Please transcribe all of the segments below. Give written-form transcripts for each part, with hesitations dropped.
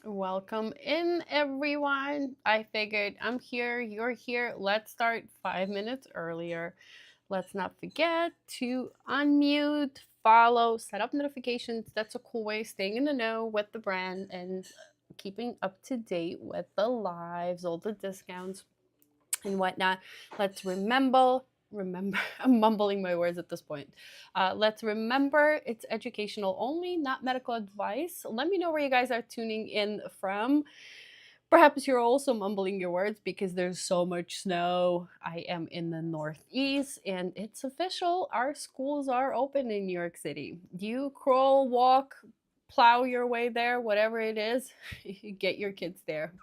Welcome in, everyone. I figured I'm here, you're here. Let's start 5 minutes earlier. Let's not forget to unmute, follow, set up notifications. That's a cool way of staying in the know with the brand and keeping up to date with the lives, all the discounts and whatnot. Let's remember, I'm mumbling my words at this point. Let's remember it's educational only, not medical advice. Let me know where you guys are tuning in from. Perhaps you're also mumbling your words because there's so much snow. I am in the Northeast and it's official. Our schools are open in New York City. You crawl, walk, plow your way there, whatever it is, get your kids there.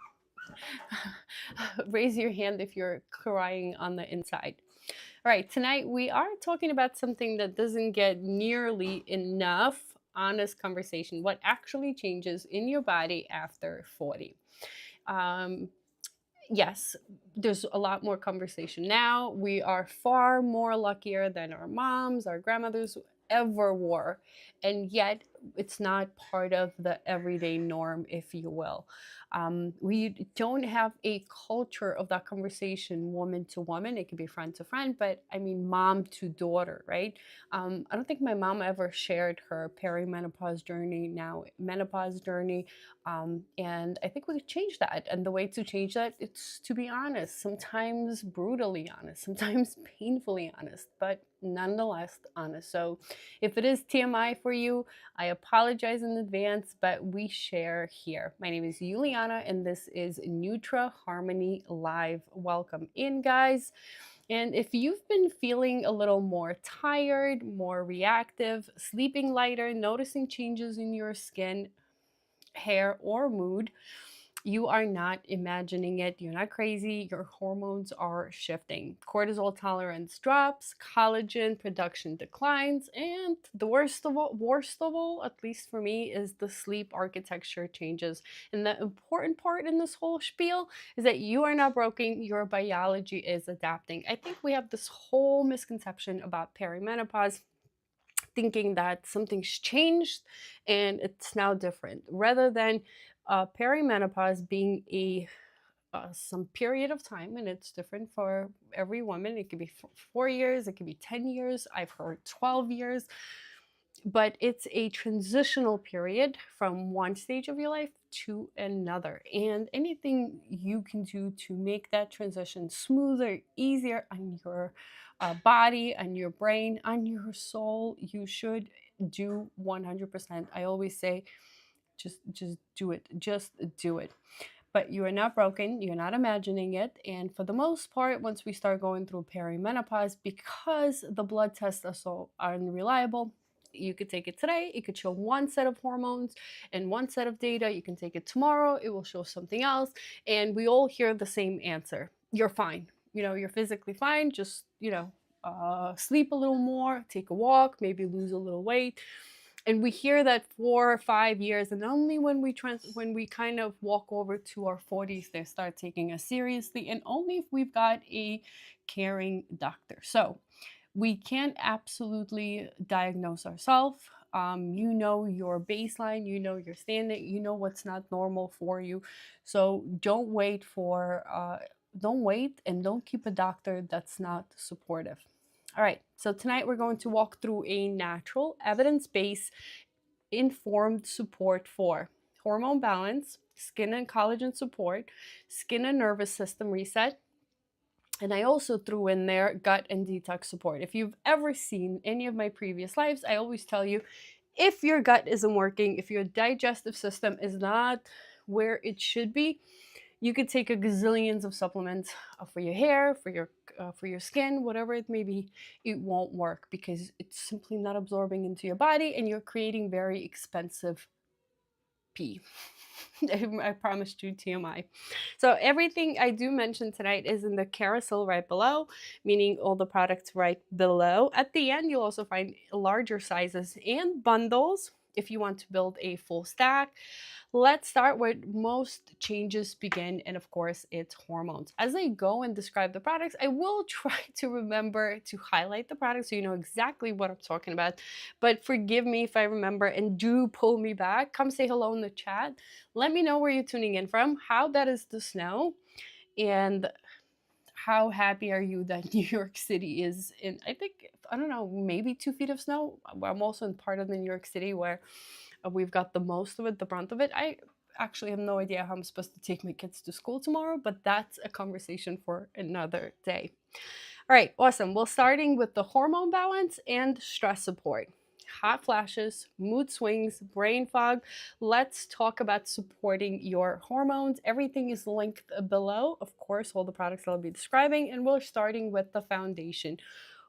Raise your hand if you're crying on the inside. All right, tonight we are talking about something that doesn't get nearly enough honest conversation, what actually changes in your body after 40. Um, yes, there's a lot more conversation now. We are far more luckier than our moms, our grandmothers ever were. And yet, it's not part of the everyday norm, if you will. We don't have a culture of that conversation, woman to woman. It could be friend to friend, but I mean, mom to daughter, right? I don't think my mom ever shared her perimenopause journey, now menopause journey, and I think we could change that. And the way to change that, it's to be honest, sometimes brutally honest, sometimes painfully honest, but nonetheless honest. So if it is TMI for you, I apologize in advance, but we share here. My name is Juliana, and this is Nutra Harmony Live. Welcome in, guys. And if you've been feeling a little more tired, more reactive, sleeping lighter, noticing changes in your skin, hair, or mood, you are not imagining it. You're not crazy. Your hormones are shifting. Cortisol tolerance drops, collagen production declines, and the worst of all, at least for me, is the sleep architecture changes. And the important part in this whole spiel is that you are not broken. Your biology is adapting. I think we have this whole misconception about perimenopause, thinking that something's changed and it's now different, rather than perimenopause being a some period of time, and it's different for every woman. It could be 4 years, it could be 10 years, I've heard 12 years, but it's a transitional period from one stage of your life to another. And anything you can do to make that transition smoother, easier on your body, on your brain, on your soul, you should do 100%. I always say, just do it. Just do it. But you are not broken, you're not imagining it. And for the most part, once we start going through perimenopause, because the blood tests are so unreliable, you could take it today, it could show one set of hormones and one set of data. You can take it tomorrow, it will show something else. And we all hear the same answer: you're fine. You're physically fine. Just, sleep a little more, take a walk, maybe lose a little weight. And we hear that 4 or 5 years, and only when we kind of walk over to our 40s, they start taking us seriously, and only if we've got a caring doctor. So we can't absolutely diagnose ourselves. You know your baseline, you know your standard, you know what's not normal for you. So don't wait, and don't keep a doctor that's not supportive. All right, so tonight we're going to walk through a natural, evidence-based, informed support for hormone balance, skin and collagen support, skin and nervous system reset, and I also threw in there gut and detox support. If you've ever seen any of my previous lives, I always tell you, if your gut isn't working, if your digestive system is not where it should be, you could take a gazillions of supplements for your hair, for your skin, whatever it may be. It won't work because it's simply not absorbing into your body, and you're creating very expensive pee. I promised you TMI. So everything I do mention tonight is in the carousel right below, meaning all the products right below. At the end, you'll also find larger sizes and bundles. if you want to build a full stack. Let's start where most changes begin, and of course, it's hormones. As I go and describe the products, I will try to remember to highlight the products so you know exactly what I'm talking about. But forgive me if I remember, and do pull me back. Come say hello in the chat. Let me know where you're tuning in from. How bad is the snow? And how happy are you that New York City is in, I think, I don't know, maybe 2 feet of snow? I'm also in part of the New York City where we've got the most of it, the brunt of it. I actually have no idea how I'm supposed to take my kids to school tomorrow, but that's a conversation for another day. All right, awesome. Well, starting with the hormone balance and stress support. Hot flashes, mood swings, brain fog. Let's talk about supporting your hormones. Everything is linked below, of course, all the products I'll be describing, and we're starting with the foundation: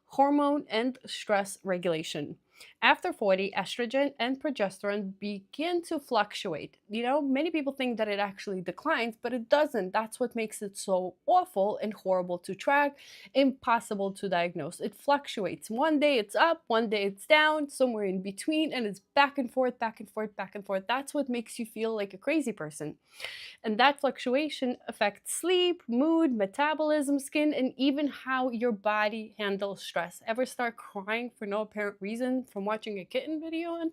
hormone and stress regulation. After 40, estrogen and progesterone begin to fluctuate. You know, many people think that it actually declines, but it doesn't. That's what makes it so awful and horrible to track, impossible to diagnose. It fluctuates. One day it's up, one day it's down, somewhere in between, and it's back and forth, back and forth, back and forth. That's what makes you feel like a crazy person. And that fluctuation affects sleep, mood, metabolism, skin, and even how your body handles stress. Ever start crying for no apparent reason from watching a kitten video? And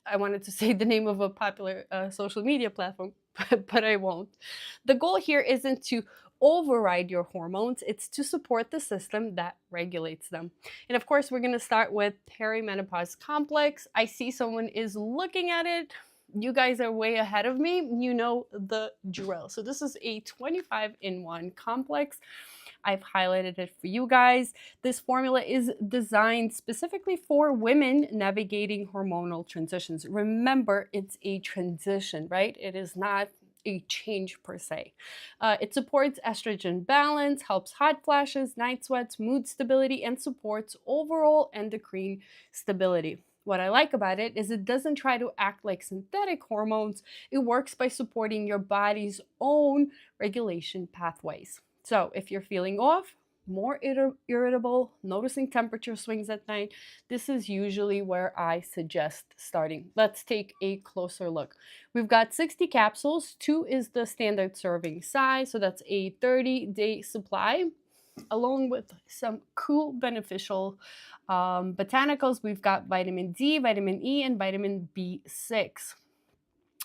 I wanted to say the name of a popular social media platform, but I won't. The goal here isn't to override your hormones, it's to support the system that regulates them. And of course, we're going to start with perimenopause complex. I see someone is looking at it. You guys are way ahead of me. You know the drill. So this is a 25-in-1 complex. I've highlighted it for you guys. This formula is designed specifically for women navigating hormonal transitions. Remember, it's a transition, right? It is not a change per se. It supports estrogen balance, helps hot flashes, night sweats, mood stability, and supports overall endocrine stability. What I like about it is it doesn't try to act like synthetic hormones. It works by supporting your body's own regulation pathways. So if you're feeling off, more irritable, noticing temperature swings at night, this is usually where I suggest starting. Let's take a closer look. We've got 60 capsules. 2 is the standard serving size, so that's a 30-day supply, along with some cool beneficial botanicals. We've got vitamin D, vitamin E, and vitamin B6.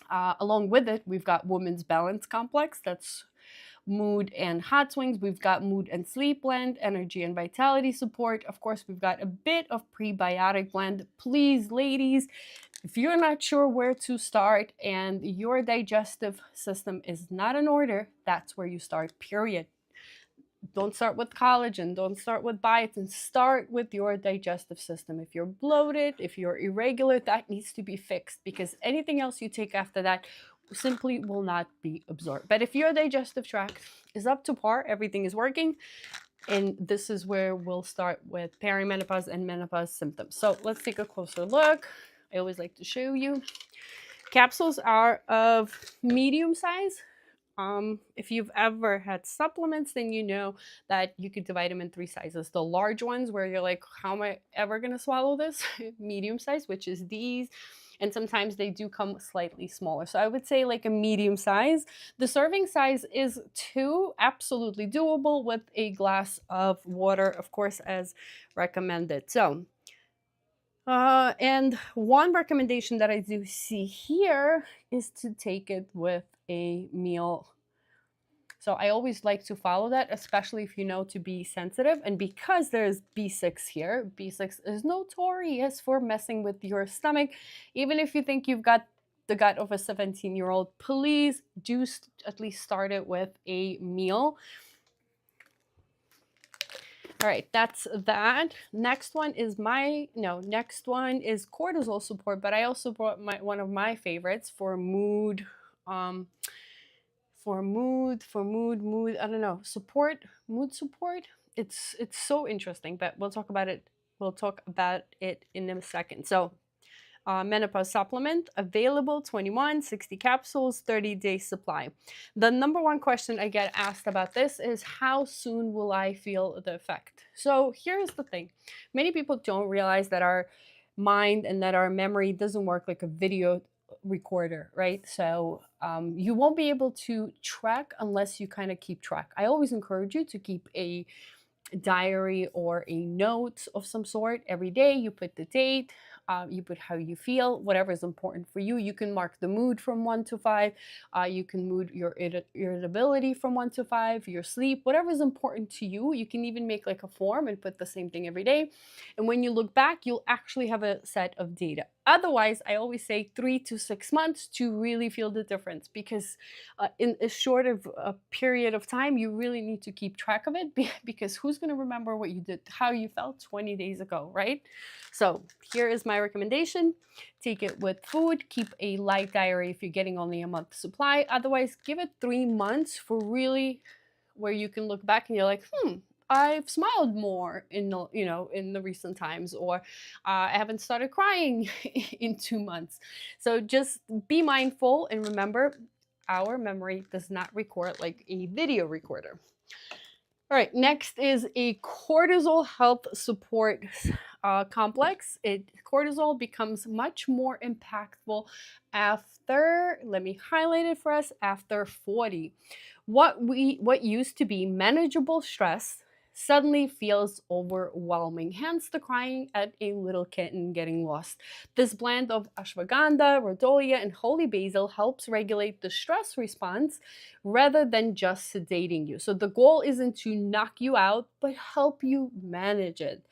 Along with it, we've got Women's Balance Complex. That's mood and hot swings. We've got mood and sleep blend, energy and vitality support. Of course, we've got a bit of prebiotic blend. Please, ladies, if you're not sure where to start and your digestive system is not in order, that's where you start, period. Don't start with collagen, don't start with biotin, start with your digestive system. If you're bloated, if you're irregular, that needs to be fixed, because anything else you take after that simply will not be absorbed. But if your digestive tract is up to par, everything is working, and this is where we'll start with perimenopause and menopause symptoms. So let's take a closer look. I always like to show you. Capsules are of medium size. If you've ever had supplements, then you know that you could divide them in 3 sizes. The large ones where you're like, how am I ever going to swallow this? Medium size, which is these. And sometimes they do come slightly smaller. So I would say like a medium size. The serving size is 2, absolutely doable, with a glass of water, of course, as recommended. So, and one recommendation that I do see here is to take it with a meal. So I always like to follow that, especially if you know to be sensitive. And because there's B6 here, B6 is notorious for messing with your stomach. Even if you think you've got the gut of a 17-year-old, please do at least start it with a meal. All right, that's that. Next one is cortisol support, but I also brought one of my favorites for mood, I don't know, mood support. It's so interesting, but we'll talk about it in a second. So menopause supplement, available, 21, 60 capsules, 30-day supply. The number one question I get asked about this is, how soon will I feel the effect? So here's the thing. Many people don't realize that our mind and that our memory doesn't work like a video recorder, right? So you won't be able to track unless you kind of keep track. I always encourage you to keep a diary or a note of some sort every day. You put the date, you put how you feel, whatever is important for you. You can mark the mood from 1 to 5. You can mood your irritability from 1 to 5, your sleep, whatever is important to you. You can even make like a form and put the same thing every day. And when you look back, you'll actually have a set of data. Otherwise, I always say 3 to 6 months to really feel the difference, because in a short of a period of time, you really need to keep track of it, because who's going to remember what you did, how you felt 20 days ago, right? So here is my recommendation. Take it with food. Keep a light diary if you're getting only a month's supply. Otherwise, give it 3 months for really where you can look back and you're like, I've smiled more in the, in the recent times, or I haven't started crying in 2 months. So just be mindful and remember, our memory does not record like a video recorder. All right, next is a cortisol health support complex. Cortisol becomes much more impactful after, let me highlight it for us, after 40. What used to be manageable stress suddenly feels overwhelming, hence the crying at a little kitten getting lost. This blend of ashwagandha, rhodiola, and holy basil helps regulate the stress response rather than just sedating you. So the goal isn't to knock you out, but help you manage it.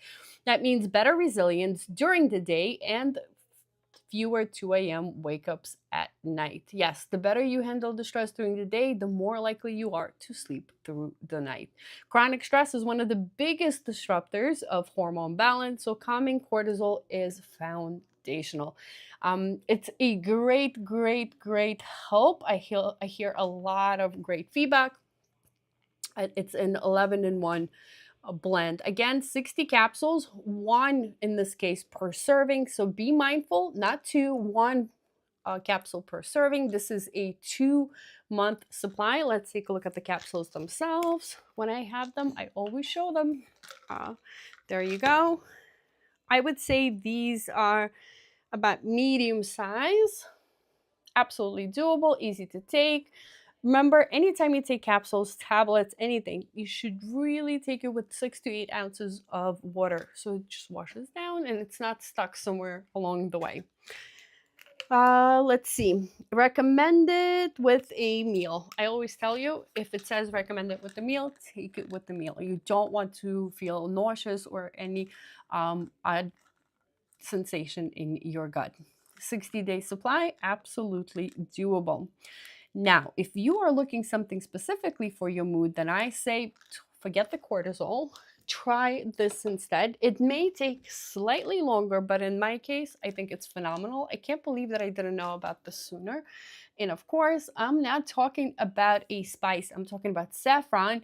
That means better resilience during the day and fewer 2 a.m. wake ups at night. Yes, the better you handle the stress during the day, the more likely you are to sleep through the night. Chronic stress is one of the biggest disruptors of hormone balance, so calming cortisol is foundational. It's a great, great, great help. I hear a lot of great feedback. It's an 11-in-1 blend. Again, 60 capsules, one in this case per serving. So be mindful, not two, one capsule per serving. This is a 2-month supply. Let's take a look at the capsules themselves. When I have them, I always show them. There you go. I would say these are about medium size. Absolutely doable, easy to take. Remember, anytime you take capsules, tablets, anything, you should really take it with 6 to 8 ounces of water. So it just washes down and it's not stuck somewhere along the way. Let's see. Recommended with a meal. I always tell you, if it says recommended with a meal, take it with the meal. You don't want to feel nauseous or any odd sensation in your gut. 60-day supply, absolutely doable. Now, if you are looking something specifically for your mood, then I say forget the cortisol. Try this instead. It may take slightly longer, but in my case, I think it's phenomenal. I can't believe that I didn't know about this sooner. And of course, I'm not talking about a spice. I'm talking about saffron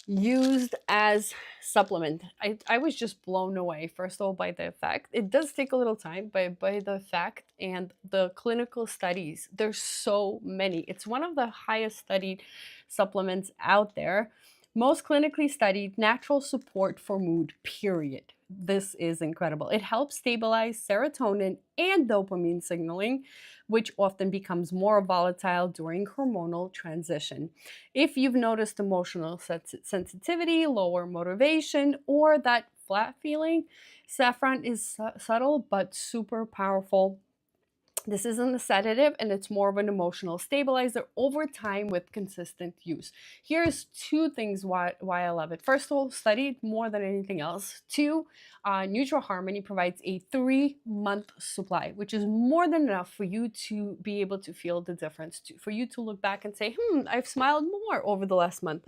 used as supplement. I was just blown away, first of all, by the effect. It does take a little time, but by the effect and the clinical studies. There's so many. It's one of the highest studied supplements out there. Most clinically studied natural support for mood, period. This is incredible. It helps stabilize serotonin and dopamine signaling, which often becomes more volatile during hormonal transition. If you've noticed emotional sensitivity, lower motivation, or that flat feeling, saffron is subtle but super powerful. This isn't a sedative, and it's more of an emotional stabilizer over time with consistent use. Here's 2 things why I love it. First of all, studied more than anything else. 2, Neutral Harmony provides a 3-month supply, which is more than enough for you to be able to feel the difference, for you to look back and say, I've smiled more over the last month,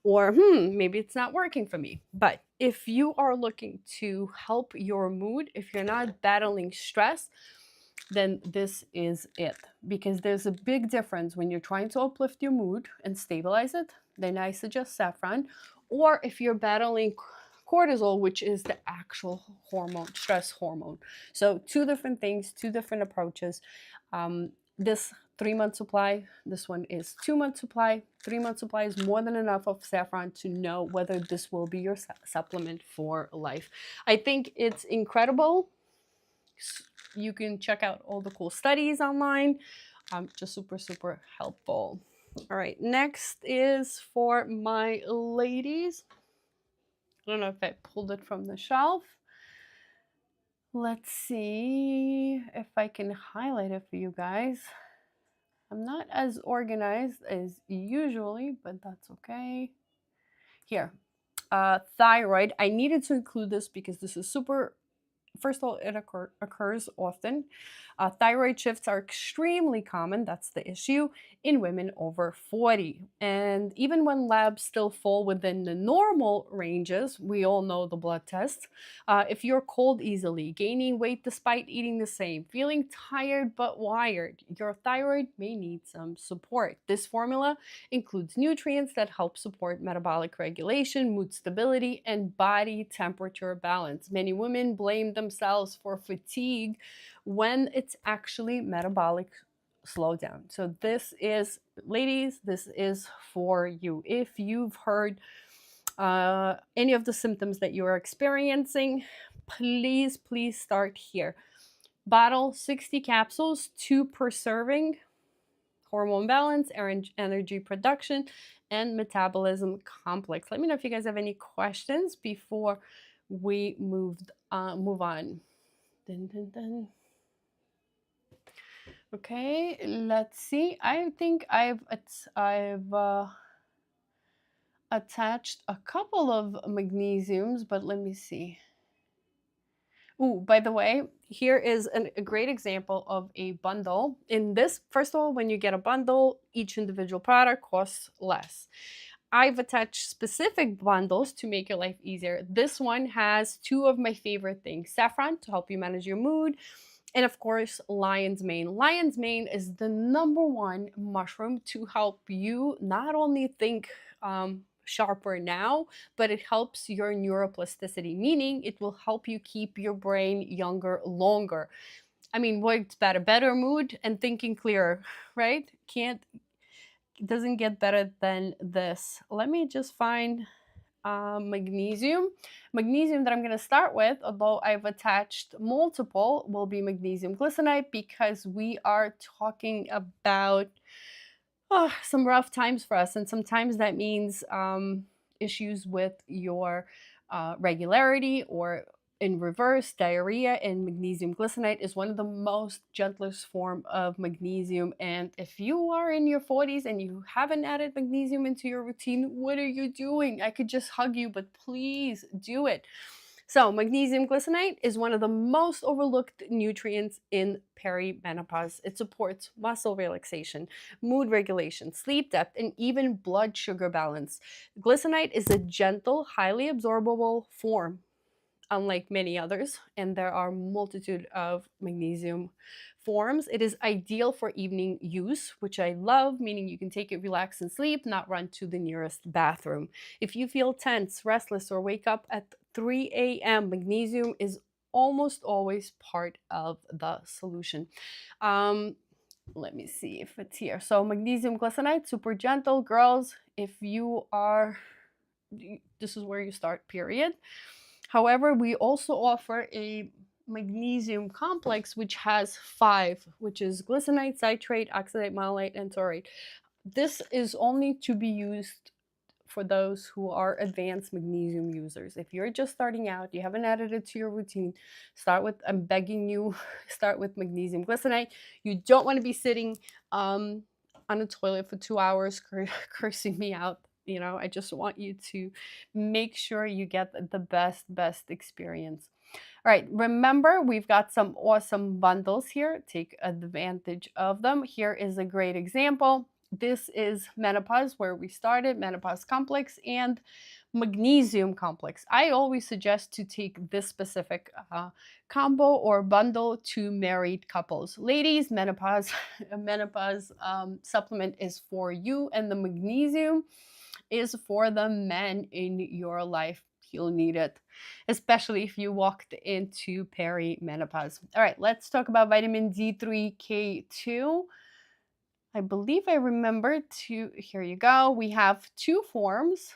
or maybe it's not working for me. But if you are looking to help your mood, if you're not battling stress, then this is it. Because there's a big difference when you're trying to uplift your mood and stabilize it, then I suggest saffron. Or if you're battling cortisol, which is the actual hormone, stress hormone. So 2 different things, 2 different approaches. This 3-month supply, this one is 2-month supply. 3-month supply is more than enough of saffron to know whether this will be your supplement for life. I think it's incredible. You can check out all the cool studies online. Just super, super helpful. All right, next is for my ladies. I don't know if I pulled it from the shelf. Let's see if I can highlight it for you guys. I'm not as organized as usually, but that's okay. Here, thyroid. I needed to include this because this is super. First of all, it occurs often. Thyroid shifts are extremely common, that's the issue, in women over 40. And even when labs still fall within the normal ranges, we all know the blood tests, if you're cold easily, gaining weight despite eating the same, feeling tired but wired, your thyroid may need some support. This formula includes nutrients that help support metabolic regulation, mood stability, and body temperature balance. Many women blame themselves for fatigue when it's actually metabolic slowdown. So this is, ladies, this is for you. If you've heard any of the symptoms that you're experiencing, please start here. Bottle 60 capsules, 2 per serving. Hormone balance, energy production, and metabolism complex. Let me know if you guys have any questions before we move on. Dun, dun, dun. Okay, let's see. I think I've attached a couple of magnesiums, but let me see. Ooh, by the way, here is a great example of a bundle. In this, first of all, when you get a bundle, each individual product costs less. I've attached specific bundles to make your life easier. This one has 2 of my favorite things: saffron to help you manage your mood, and of course, lion's mane. Lion's mane is the #1 mushroom to help you not only think sharper now, but it helps your neuroplasticity, meaning it will help you keep your brain younger longer. I mean, what's better mood and thinking clearer, right? Doesn't get better than this. Let me just find magnesium. Magnesium that I'm going to start with, although I've attached multiple, will be magnesium glycinate, because we are talking about some rough times for us, and sometimes that means issues with your regularity, or in reverse, diarrhea. And magnesium glycinate is one of the most gentlest form of magnesium. And if you are in your 40s and you haven't added magnesium into your routine, what are you doing? I could just hug you, but please do it. So magnesium glycinate is one of the most overlooked nutrients in perimenopause. It supports muscle relaxation, mood regulation, sleep depth, and even blood sugar balance. Glycinate is a gentle, highly absorbable form, unlike many others, and there are a multitude of magnesium forms. It is ideal for evening use, which I love, meaning you can take it, relax, and sleep, not run to the nearest bathroom. If you feel tense, restless, or wake up at 3 a.m., magnesium is almost always part of the solution. Let me see if it's here. So magnesium glycinate, super gentle. Girls, if you are, this is where you start, period. However, we also offer a magnesium complex, which has 5, which is glycinate, citrate, oxalate, malate, and taurate. This is only to be used for those who are advanced magnesium users. If you're just starting out, you haven't added it to your routine, start with, I'm begging you, start with magnesium glycinate. You don't want to be sitting on a toilet for 2 hours cursing me out. You know, I just want you to make sure you get the best experience. All right, remember, we've got some awesome bundles here. Take advantage of them. Here is a great example. This is menopause, where we started, menopause complex and magnesium complex. I always suggest to take this specific combo or bundle to married couples. Ladies, menopause supplement is for you, and the magnesium is for the men in your life. You'll need it, especially if you walked into perimenopause. All right, let's talk about vitamin D3K2. I believe I remember to, here you go. We have 2 forms.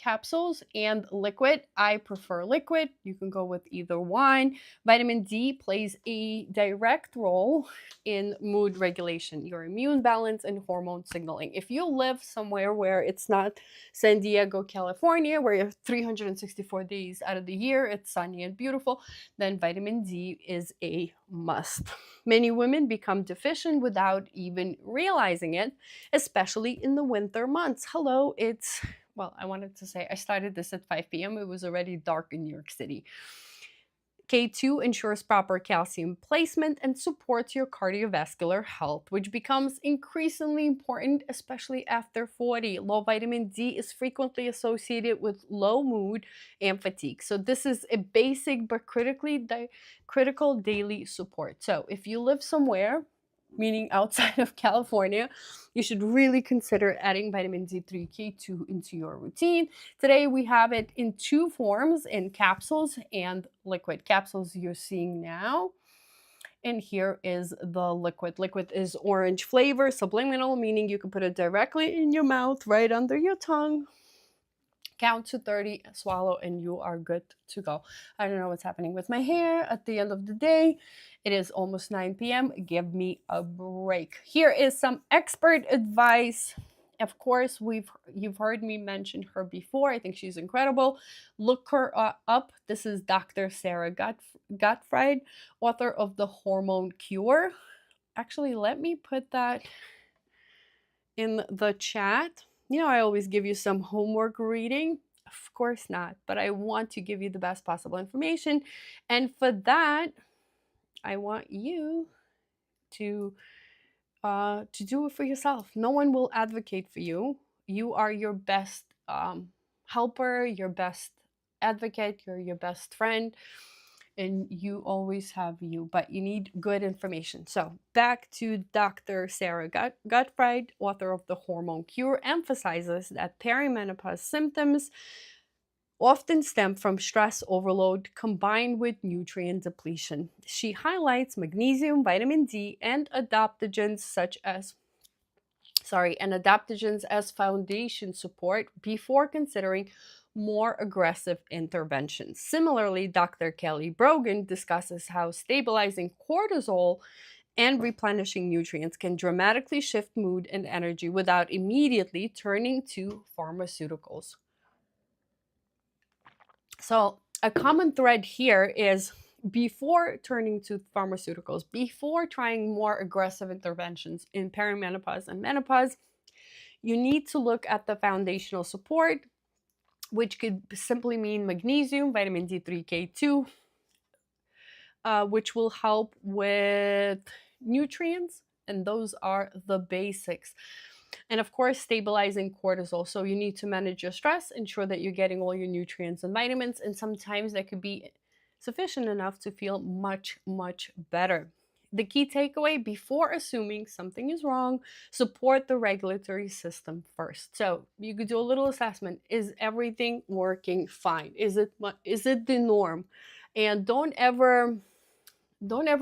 capsules and liquid. I prefer liquid. You can go with either one. Vitamin D plays a direct role in mood regulation, your immune balance, and hormone signaling. If you live somewhere where it's not San Diego, California, where you have 364 days out of the year, it's sunny and beautiful, then vitamin D is a must. Many women become deficient without even realizing it, especially in the winter months. Hello, well, I wanted to say I started this at 5 p.m. It was already dark in New York City. K2 ensures proper calcium placement and supports your cardiovascular health, which becomes increasingly important, especially after 40. Low vitamin D is frequently associated with low mood and fatigue. So this is a basic but critical daily support. So if you live somewhere, meaning outside of California, you should really consider adding vitamin D3 K2 into your routine. Today we have it in two forms, in capsules and liquid. Capsules you're seeing now. And here is the liquid. Liquid is orange flavor, subliminal, meaning you can put it directly in your mouth, right under your tongue. Count to 30, swallow, and you are good to go. I don't know what's happening with my hair at the end of the day. It is almost 9 p.m. Give me a break. Here is some expert advice. Of course, you've heard me mention her before. I think she's incredible. Look her up. This is Dr. Sarah Gottfried, author of The Hormone Cure. Actually, let me put that in the chat. You know, I always give you some homework reading. Of course not, but I want to give you the best possible information. And for that, I want you to do it for yourself. No one will advocate for you. You are your best helper, your best advocate, you're your best friend, and you always have you, but you need good information. So back to Dr. Sarah Gottfried, author of The Hormone Cure, emphasizes that perimenopause symptoms often stem from stress overload combined with nutrient depletion. She highlights magnesium, vitamin D, and adaptogens as foundation support before considering more aggressive interventions. Similarly, Dr. Kelly Brogan discusses how stabilizing cortisol and replenishing nutrients can dramatically shift mood and energy without immediately turning to pharmaceuticals. So a common thread here is, before turning to pharmaceuticals, before trying more aggressive interventions in perimenopause and menopause, you need to look at the foundational support, which could simply mean magnesium, vitamin D3, K2, which will help with nutrients, and those are the basics. And of course, stabilizing cortisol. So you need to manage your stress, ensure that you're getting all your nutrients and vitamins, and sometimes that could be sufficient enough to feel much, much better. The key takeaway: before assuming something is wrong, support the regulatory system first. So you could do a little assessment. Is everything working fine? Is it the norm? And don't ever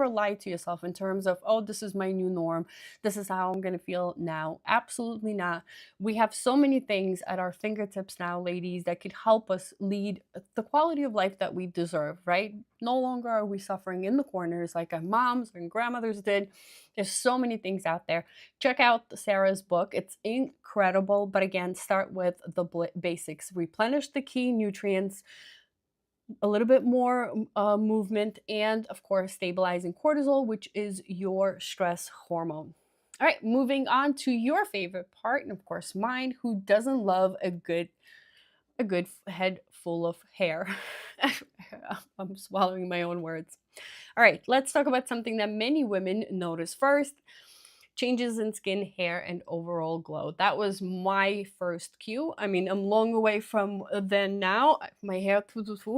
lie to yourself in terms of, oh, this is my new norm. This is how I'm going to feel now. Absolutely not. We have so many things at our fingertips now, ladies, that could help us lead the quality of life that we deserve, right? No longer are we suffering in the corners like our moms and grandmothers did. There's so many things out there. Check out Sarah's book. It's incredible. But again, start with the basics. Replenish the key nutrients, a little bit more movement, and of course stabilizing cortisol, which is your stress hormone. All right, moving on to your favorite part, and of course mine. Who doesn't love a good head full of hair? I'm swallowing my own words. All right, let's talk about something that many women notice first: changes in skin, hair, and overall glow. That was my first cue. I mean, I'm long away from then now. My hair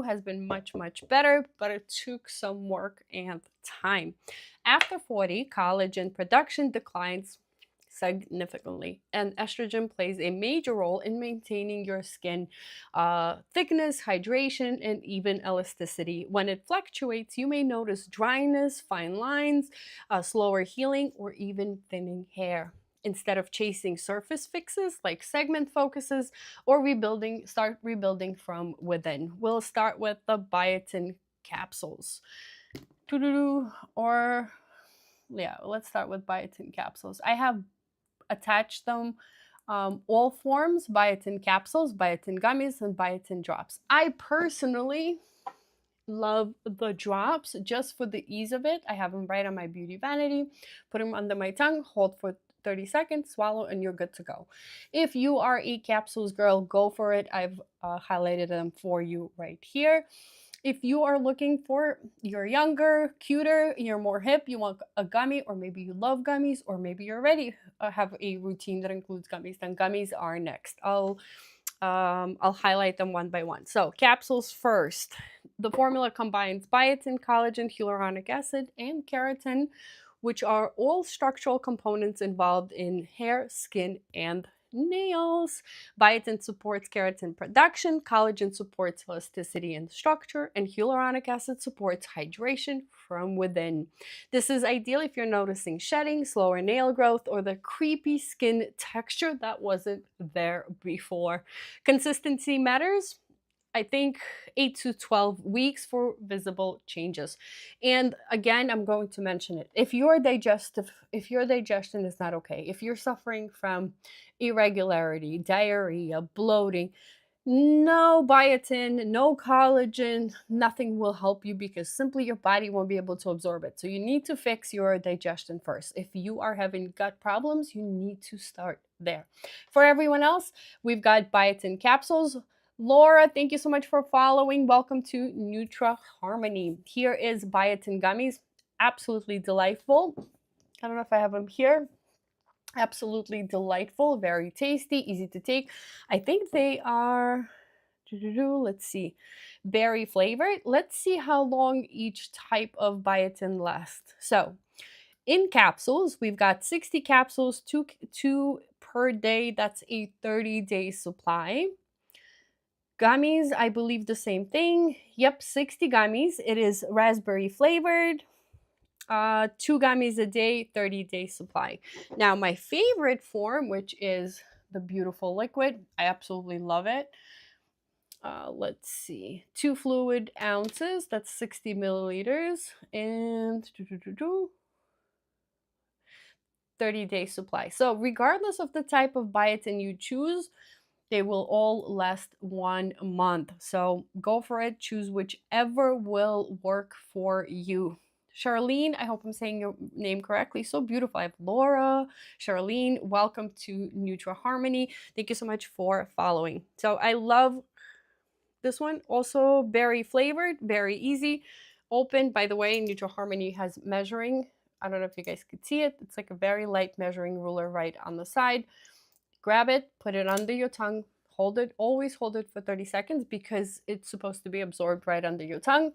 has been much, much better, but it took some work and time. After 40, collagen production declines significantly, and estrogen plays a major role in maintaining your skin thickness, hydration, and even elasticity. When it fluctuates, you may notice dryness, fine lines, slower healing, or even thinning hair. instead of chasing surface fixes like segment focuses or start rebuilding from within. We'll start with the biotin capsules. Or yeah, let's start with biotin capsules. I have attached them all forms: biotin capsules, biotin gummies, and biotin drops. I personally love the drops just for the ease of it. I have them right on my beauty vanity, put them under my tongue, hold for 30 seconds, swallow, and you're good to go. If you are a capsules girl, go for it. I've highlighted them for you right here. If you are looking for, you're younger, cuter, you're more hip, you want a gummy, or maybe you love gummies, or maybe you already have a routine that includes gummies, then gummies are next. I'll highlight them one by one. So capsules first. The formula combines biotin, collagen, hyaluronic acid, and keratin, which are all structural components involved in hair, skin, and nails. Biotin supports keratin production, collagen supports elasticity and structure, and hyaluronic acid supports hydration from within. This is ideal if you're noticing shedding, slower nail growth, or the creepy skin texture that wasn't there before. Consistency matters. I think 8 to 12 weeks for visible changes. And again, I'm going to mention it. If your digestion is not okay, if you're suffering from irregularity, diarrhea, bloating, no biotin, no collagen, nothing will help you because simply your body won't be able to absorb it. So you need to fix your digestion first. If you are having gut problems, you need to start there. For everyone else, we've got biotin capsules. Laura, thank you so much for following. Welcome to Nutra Harmony. Here is biotin gummies. Absolutely delightful. I don't know if I have them here. Absolutely delightful, very tasty, easy to take. I think they are, let's see, berry flavored. Let's see how long each type of biotin lasts. So in capsules, we've got 60 capsules, two per day. That's a 30-day supply. Gummies, I believe the same thing. Yep, 60 gummies. It is raspberry flavored. 2 gummies a day, 30-day supply. Now, my favorite form, which is the beautiful liquid, I absolutely love it. Let's see, 2 fluid ounces, that's 60 milliliters, and 30-day supply. So regardless of the type of biotin you choose, they will all last 1 month. So go for it. Choose whichever will work for you. Charlene, I hope I'm saying your name correctly. So beautiful. I have Laura, Charlene. Welcome to Nutra Harmony. Thank you so much for following. So I love this one. Also berry flavored, very easy. Open, by the way, Nutra Harmony has measuring. I don't know if you guys could see it. It's like a very light measuring ruler right on the side. Grab it, put it under your tongue, hold it, always hold it for 30 seconds because it's supposed to be absorbed right under your tongue.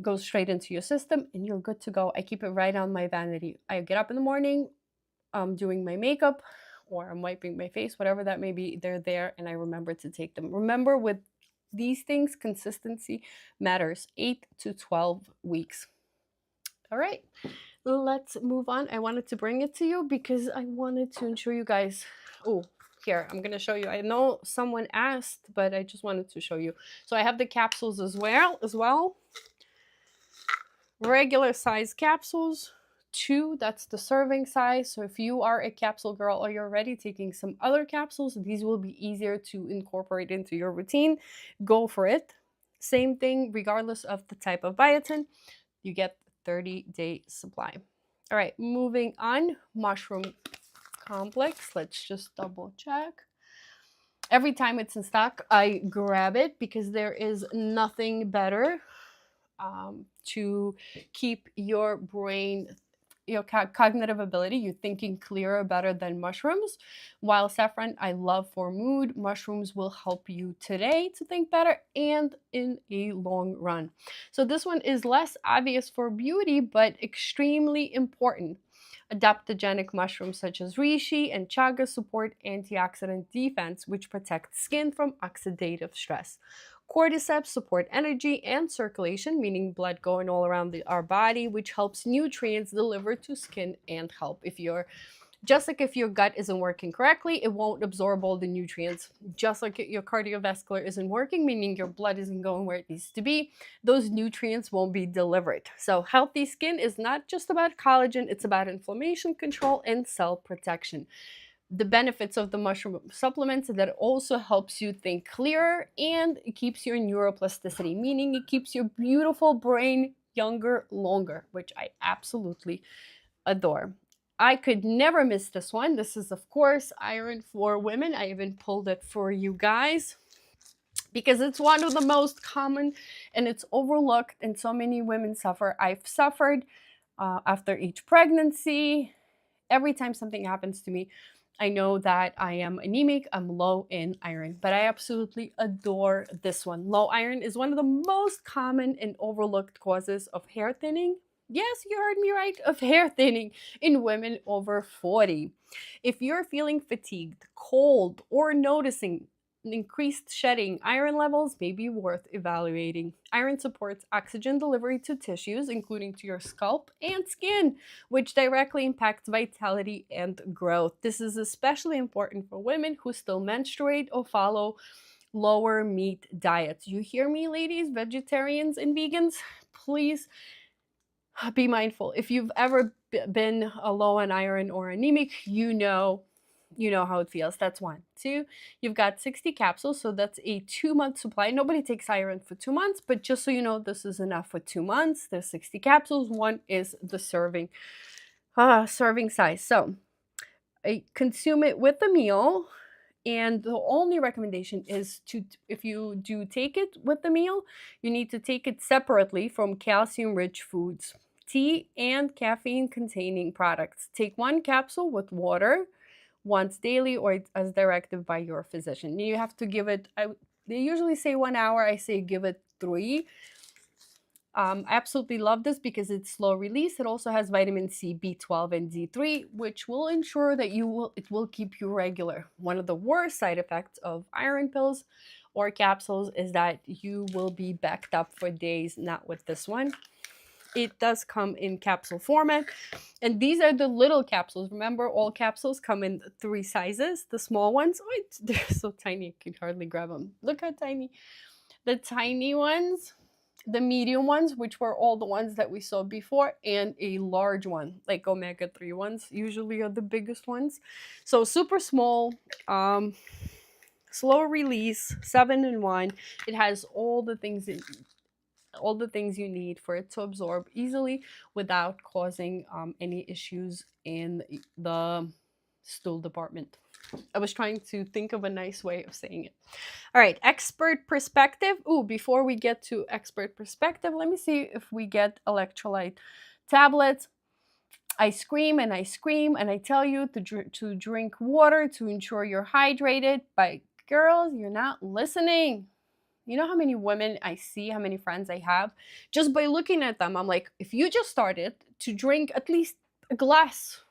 Goes straight into your system and you're good to go. I keep it right on my vanity. I get up in the morning, I'm doing my makeup or I'm wiping my face, whatever that may be, they're there and I remember to take them. Remember, with these things, consistency matters. 8 to 12 weeks. All right, let's move on. I wanted to bring it to you because I wanted to ensure you guys. Oh, here, I'm going to show you. I know someone asked, but I just wanted to show you. So I have the capsules as well. Regular size capsules, 2, that's the serving size. So if you are a capsule girl or you're already taking some other capsules, these will be easier to incorporate into your routine. Go for it. Same thing, regardless of the type of biotin, you get 30-day supply. All right, moving on. Mushroom complex. Let's just double check. Every time it's in stock, I grab it because there is nothing better to keep your brain, your cognitive ability, you're thinking clearer, better than mushrooms. While saffron I love for mood, mushrooms will help you today to think better and in a long run. So this one is less obvious for beauty, but extremely important. Adaptogenic mushrooms such as reishi and chaga support antioxidant defense, which protects skin from oxidative stress. Cordyceps support energy and circulation, meaning blood going all around our body, which helps nutrients deliver to skin and help. If you're Just like if your gut isn't working correctly, it won't absorb all the nutrients. Just like your cardiovascular isn't working, meaning your blood isn't going where it needs to be, those nutrients won't be delivered. So healthy skin is not just about collagen, it's about inflammation control and cell protection. The benefits of the mushroom supplements that it also helps you think clearer and it keeps your neuroplasticity, meaning it keeps your beautiful brain younger longer, which I absolutely adore. I could never miss this one. This is, of course, iron for women. I even pulled it for you guys because it's one of the most common and it's overlooked, and so many women suffer. I've suffered after each pregnancy. Every time something happens to me, I know that I am anemic, I'm low in iron, but I absolutely adore this one. Low iron is one of the most common and overlooked causes of hair thinning. Yes, you heard me right, of hair thinning in women over 40. If you're feeling fatigued, cold, or noticing increased shedding, iron levels may be worth evaluating. Iron supports oxygen delivery to tissues, including to your scalp and skin, which directly impacts vitality and growth. This is especially important for women who still menstruate or follow lower meat diets. You hear me, ladies, vegetarians and vegans? Please be mindful. If you've ever been low on iron or anemic, you know how it feels. That's one. Two, you've got 60 capsules, so that's a 2-month supply. Nobody takes iron for 2 months, but just so you know, this is enough for 2 months. There's 60 capsules. One is the serving size. So I consume it with the meal. And the only recommendation is to, if you do take it with the meal, you need to take it separately from calcium-rich foods, tea, and caffeine-containing products. Take 1 capsule with water once daily or as directed by your physician. You have to give it, they usually say 1 hour, I say give it 3. I absolutely love this because it's slow release. It also has vitamin C, B12, and D3, which will ensure that it will keep you regular. One of the worst side effects of iron pills or capsules is that you will be backed up for days, not with this one. It does come in capsule format, and these are the little capsules. Remember, all capsules come in 3 sizes. The small ones, oh, they're so tiny, you can hardly grab them. Look how tiny. The tiny ones, the medium ones, which were all the ones that we saw before, and a large one, like omega-3 ones, usually are the biggest ones. So super small, slow release, 7-in-1. It has all the things you need for it to absorb easily without causing any issues in the stool department. I was trying to think of a nice way of saying it. All right, expert perspective. Ooh, before we get to expert perspective, let me see if we get electrolyte tablets. I scream and I scream and I tell you to drink water to ensure you're hydrated, but girls, you're not listening. You know how many women I see, how many friends I have? Just by looking at them, I'm like, if you just started to drink at least a glass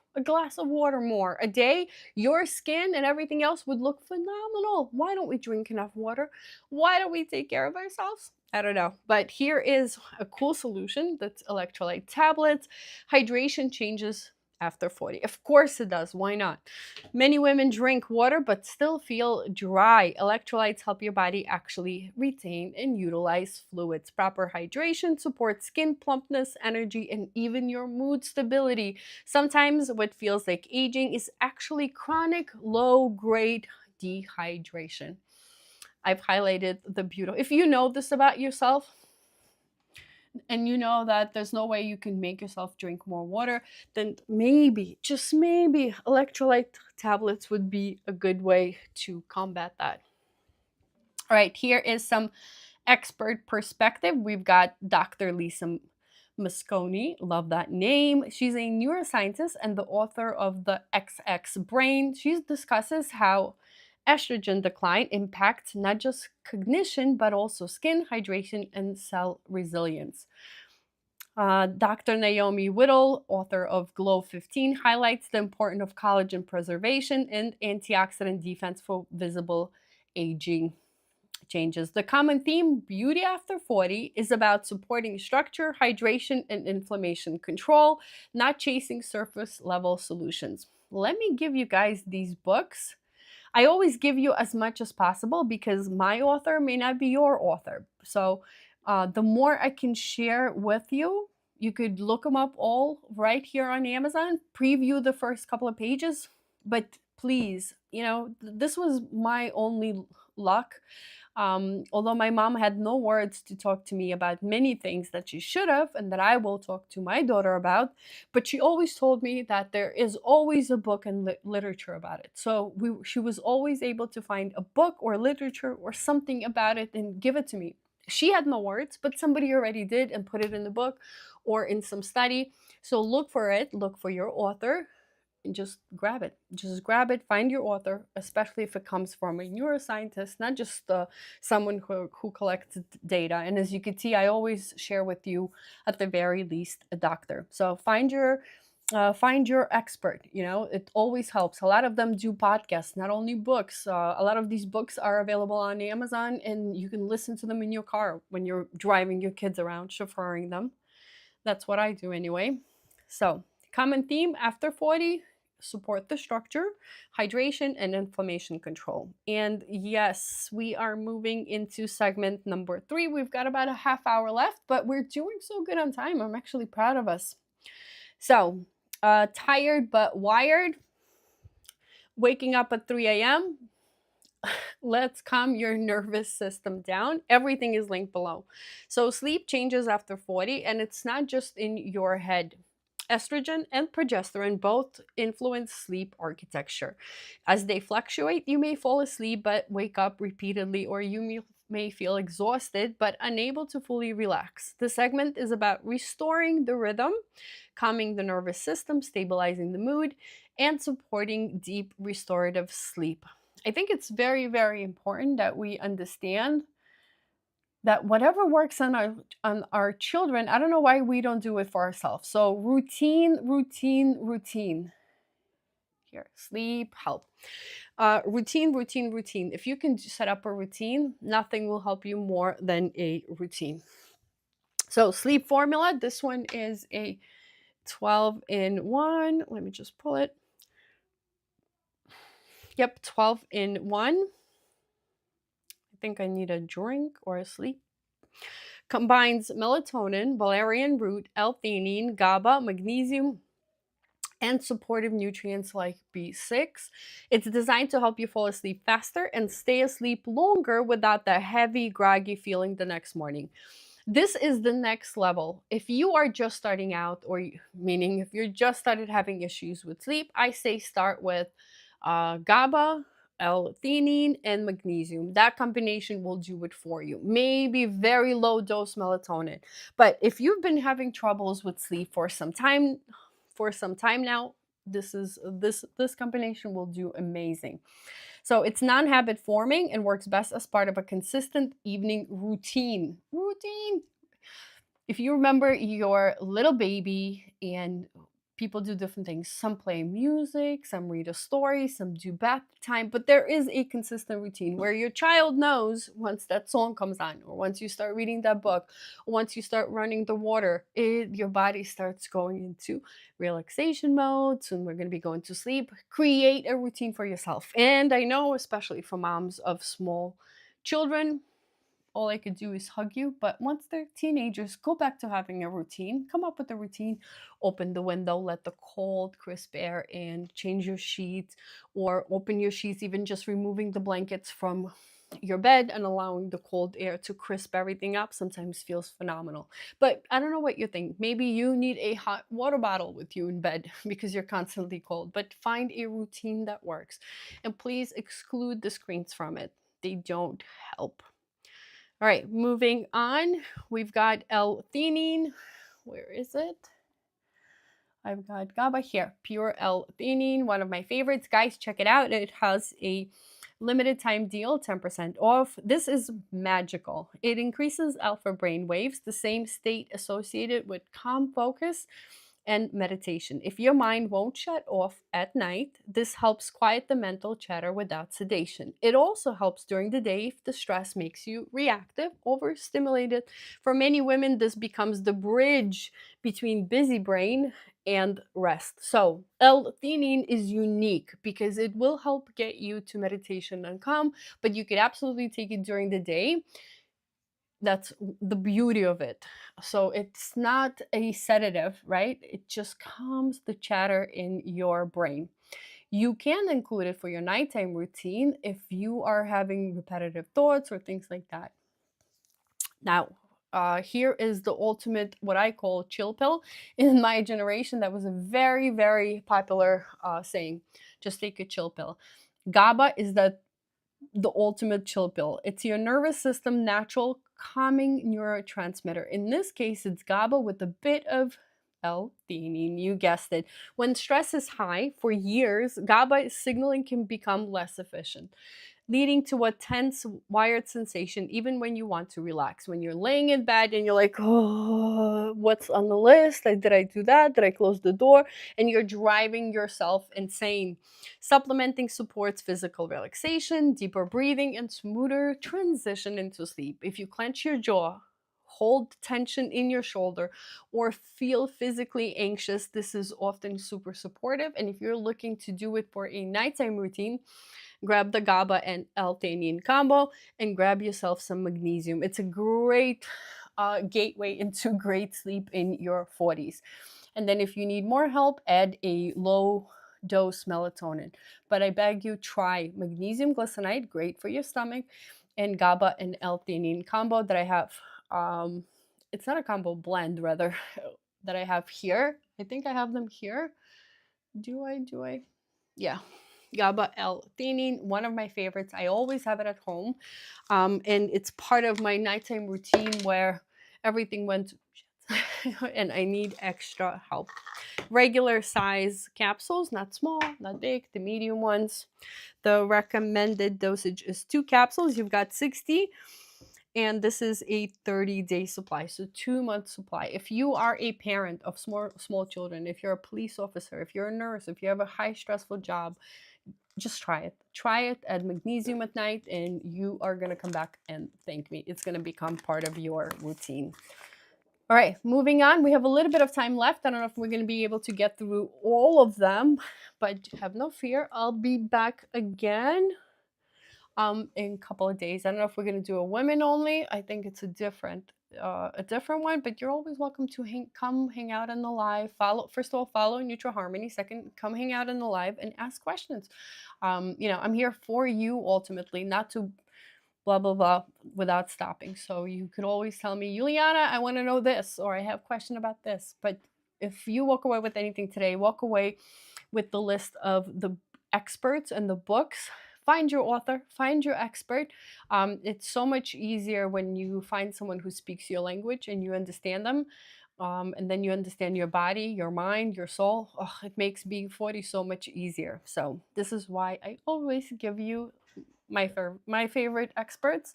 of water more a day, your skin and everything else would look phenomenal. Why don't we drink enough water? Why don't we take care of ourselves? I don't know. But here is a cool solution. That's electrolyte tablets. Hydration changes after 40. Of course it does. Why not? Many women drink water but still feel dry. Electrolytes help your body actually retain and utilize fluids. Proper hydration supports skin plumpness, energy, and even your mood stability. Sometimes what feels like aging is actually chronic low-grade dehydration. I've highlighted the beauty. If you know this about yourself, and you know that there's no way you can make yourself drink more water, then maybe, just maybe, electrolyte tablets would be a good way to combat that. All right, here is some expert perspective. We've got Dr. Lisa Mosconi, love that name. She's a neuroscientist and the author of the XX Brain. She discusses how estrogen decline impacts not just cognition, but also skin hydration and cell resilience. Dr. Naomi Whittle, author of Glow 15, highlights the importance of collagen preservation and antioxidant defense for visible aging changes. The common theme, Beauty After 40, is about supporting structure, hydration, and inflammation control, not chasing surface level solutions. Let me give you guys these books. I always give you as much as possible because my author may not be your author. So the more I can share with you, you could look them up all right here on Amazon, preview the first couple of pages, but please, this was my only luck. Although my mom had no words to talk to me about many things that she should have and that I will talk to my daughter about, but she always told me that there is always a book and literature about it. So she was always able to find a book or literature or something about it and give it to me. She had no words, but somebody already did and put it in the book or in some study. So look for it, look for your author, and just grab it. Just grab it, find your author, especially if it comes from a neuroscientist, not just someone who collects data. And as you can see, I always share with you, at the very least, a doctor. So find your expert. It always helps. A lot of them do podcasts, not only books. A lot of these books are available on Amazon, and you can listen to them in your car when you're driving your kids around, chauffeuring them. That's what I do anyway. So common theme after 40, support the structure, hydration, and inflammation control. And yes, we are moving into segment number 3. We've got about a half hour left, but we're doing so good on time. I'm actually proud of us. So tired but wired, waking up at 3 a.m. Let's calm your nervous system down. Everything is linked below. So sleep changes after 40, and it's not just in your head. Estrogen and progesterone both influence sleep architecture. As they fluctuate, you may fall asleep but wake up repeatedly, or you may feel exhausted but unable to fully relax. This segment is about restoring the rhythm, calming the nervous system, stabilizing the mood, and supporting deep restorative sleep. I think it's very, very important that we understand that whatever works on our children, I don't know why we don't do it for ourselves. So routine. Here, sleep, help. Routine. If you can set up a routine, nothing will help you more than a routine. So sleep formula, this one is a 12-in-1. Let me just pull it. Yep, 12-in-1. I think I need a drink or a sleep. Combines melatonin, valerian root, L-theanine, GABA, magnesium, and supportive nutrients like B6. It's designed to help you fall asleep faster and stay asleep longer without the heavy, groggy feeling the next morning. This is the next level. If you are just starting out, or meaning if you're just started having issues with sleep, I say start with GABA, L-theanine, and magnesium. That combination will do it for you. Maybe very low dose melatonin. But if you've been having troubles with sleep for some time now, this combination will do amazing. So it's non-habit forming and works best as part of a consistent evening routine. If you remember your little baby, and people do different things. Some play music, some read a story, some do bath time, but there is a consistent routine where your child knows once that song comes on, or once you start reading that book, or once you start running the water, your body starts going into relaxation mode. Soon we're going to be going to sleep. Create a routine for yourself. And I know, especially for moms of small children, all I could do is hug you. But once they're teenagers, go back to having a routine. Come up with a routine. Open the window, let the cold, crisp air in, change your sheets, or open your sheets, even just removing the blankets from your bed and allowing the cold air to crisp everything up sometimes feels phenomenal. But I don't know what you think. Maybe you need a hot water bottle with you in bed because you're constantly cold. But find a routine that works. And please exclude the screens from it. They don't help. All right, moving on. We've got L-theanine. Where is it? I've got GABA here. Pure L-theanine, one of my favorites. Guys, check it out. It has a limited time deal, 10% off. This is magical. It increases alpha brain waves, the same state associated with calm focus, and meditation. If your mind won't shut off at night, this helps quiet the mental chatter without sedation. It also helps during the day if the stress makes you reactive, overstimulated. For many women, this becomes the bridge between busy brain and rest. So, L-theanine is unique because it will help get you to meditation and calm, but you could absolutely take it during the day. That's the beauty of it. So it's not a sedative, right? It just calms the chatter in your brain. You can include it for your nighttime routine if you are having repetitive thoughts or things like that. Now, here is the ultimate, what I call chill pill. In my generation, that was a very, very popular saying. Just take a chill pill. GABA is the ultimate chill pill. It's your nervous system natural calming neurotransmitter. In this case, it's GABA with a bit of L-theanine. You guessed it. When stress is high for years, GABA signaling can become less efficient, leading to a tense, wired sensation even when you want to relax. When you're laying in bed and you're like, oh, what's on the list? Did I do that? Did I close the door? And you're driving yourself insane. Supplementing supports physical relaxation, deeper breathing, and smoother transition into sleep. If you clench your jaw, hold tension in your shoulder, or feel physically anxious, this is often super supportive. And if you're looking to do it for a nighttime routine, grab the GABA and L-theanine combo and grab yourself some magnesium. It's a great gateway into great sleep in your 40s. And then if you need more help, add a low dose melatonin. But I beg you, try magnesium glycinate, great for your stomach, and GABA and L-theanine combo that I have. It's not a combo, blend rather, that I have here. I think I have them here. Do I? Yeah. GABA L-theanine, one of my favorites. I always have it at home. And it's part of my nighttime routine where everything went and I need extra help. Regular size capsules, not small, not big, the medium ones. The recommended dosage is 2 capsules. You've got 60, and this is a 30-day supply, so 2 month supply. If you are a parent of small children, if you're a police officer, if you're a nurse, if you have a high stressful job, just try it. Try it, add magnesium at night, and you are going to come back and thank me. It's going to become part of your routine. All right, moving on. We have a little bit of time left. I don't know if we're going to be able to get through all of them, but have no fear. I'll be back again in a couple of days. I don't know if we're going to do a women only. I think it's a different one, but you're always welcome to come hang out in the live. First of all, follow Neutral Harmony. Second, come hang out in the live and ask questions. I'm here for you ultimately, not to blah blah blah without stopping. So you could always tell me, Juliana, I want to know this, or I have a question about this. But if you walk away with anything today, walk away with the list of the experts and the books. Find your author, find your expert. It's so much easier when you find someone who speaks your language and you understand them. And then you understand your body, your mind, your soul. Oh, it makes being 40 so much easier. So this is why I always give you my favorite experts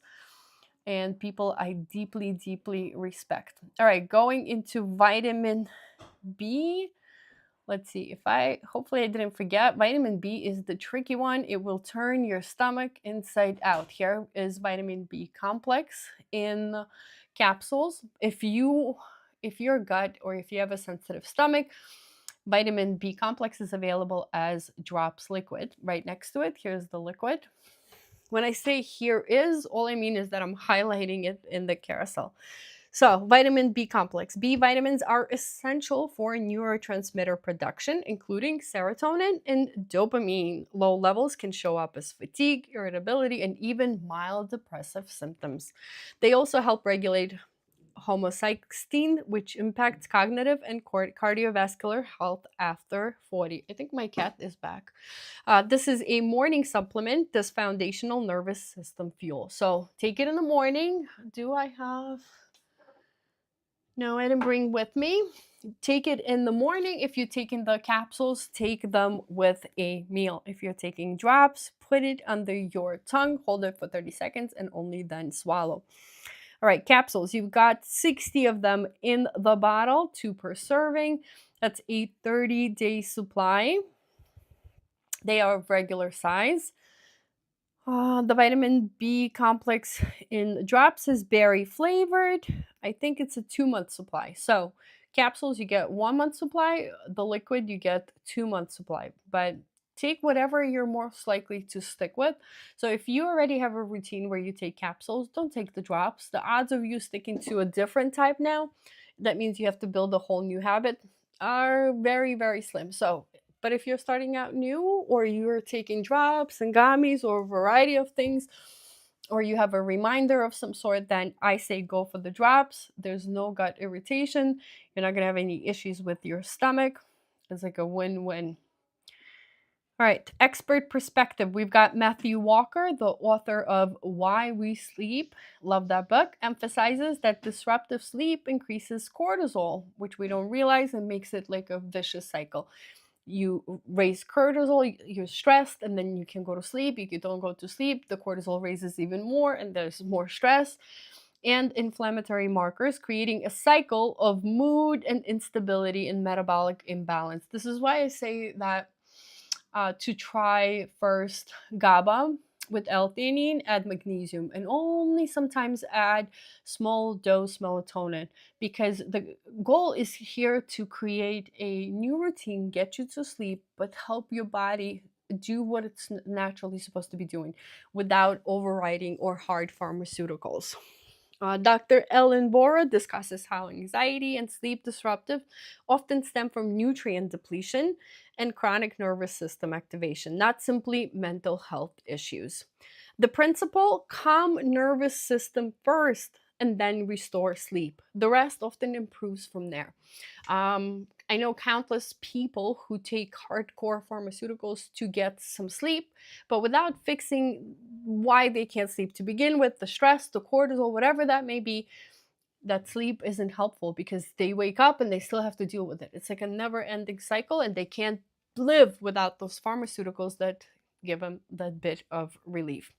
and people I deeply, deeply respect. All right, going into vitamin B. Let's see hopefully I didn't forget. Vitamin B is the tricky one. It will turn your stomach inside out. Here is vitamin B complex in capsules. If your gut or if you have a sensitive stomach, vitamin B complex is available as drops liquid. Right next to it, here's the liquid. When I say here is, all I mean is that I'm highlighting it in the carousel. So, vitamin B complex. B vitamins are essential for neurotransmitter production, including serotonin and dopamine. Low levels can show up as fatigue, irritability, and even mild depressive symptoms. They also help regulate homocysteine, which impacts cognitive and cardiovascular health after 40. I think my cat is back. This is a morning supplement, this foundational nervous system fuel. So take it in the morning. Do I have... No, I didn't bring with me. Take it in the morning. If you're taking the capsules, take them with a meal. If you're taking drops, put it under your tongue, hold it for 30 seconds, and only then swallow. All right, capsules. You've got 60 of them in the bottle, 2 per serving. That's a 30-day supply. They are of regular size. The vitamin B complex in drops is berry flavored. I think it's a 2-month supply. So capsules, you get 1 month supply. The liquid, you get 2 month supply. But take whatever you're most likely to stick with. So if you already have a routine where you take capsules, don't take the drops. The odds of you sticking to a different type now, that means you have to build a whole new habit, are very, very slim. So but if you're starting out new, or you're taking drops and gummies or a variety of things, or you have a reminder of some sort, then I say go for the drops. There's no gut irritation. You're not going to have any issues with your stomach. It's like a win-win. All right, expert perspective. We've got Matthew Walker, the author of Why We Sleep. Love that book. Emphasizes that disruptive sleep increases cortisol, which we don't realize, and makes it like a vicious cycle. You raise cortisol, you're stressed, and then you can go to sleep. If you don't go to sleep, the cortisol raises even more, and there's more stress and inflammatory markers, creating a cycle of mood and instability and metabolic imbalance. This is why I say that to try first GABA with L-theanine, add magnesium, and only sometimes add small dose melatonin, because the goal is here to create a new routine, get you to sleep, but help your body do what it's naturally supposed to be doing without overriding or hard pharmaceuticals. Dr. Ellen Bora discusses how anxiety and sleep disruptive often stem from nutrient depletion and chronic nervous system activation, not simply mental health issues. The principle: calm nervous system first and then restore sleep. The rest often improves from there. I know countless people who take hardcore pharmaceuticals to get some sleep, but without fixing why they can't sleep to begin with, the stress, the cortisol, whatever that may be, that sleep isn't helpful because they wake up and they still have to deal with it. It's like a never ending cycle, and they can't live without those pharmaceuticals that give them that bit of relief.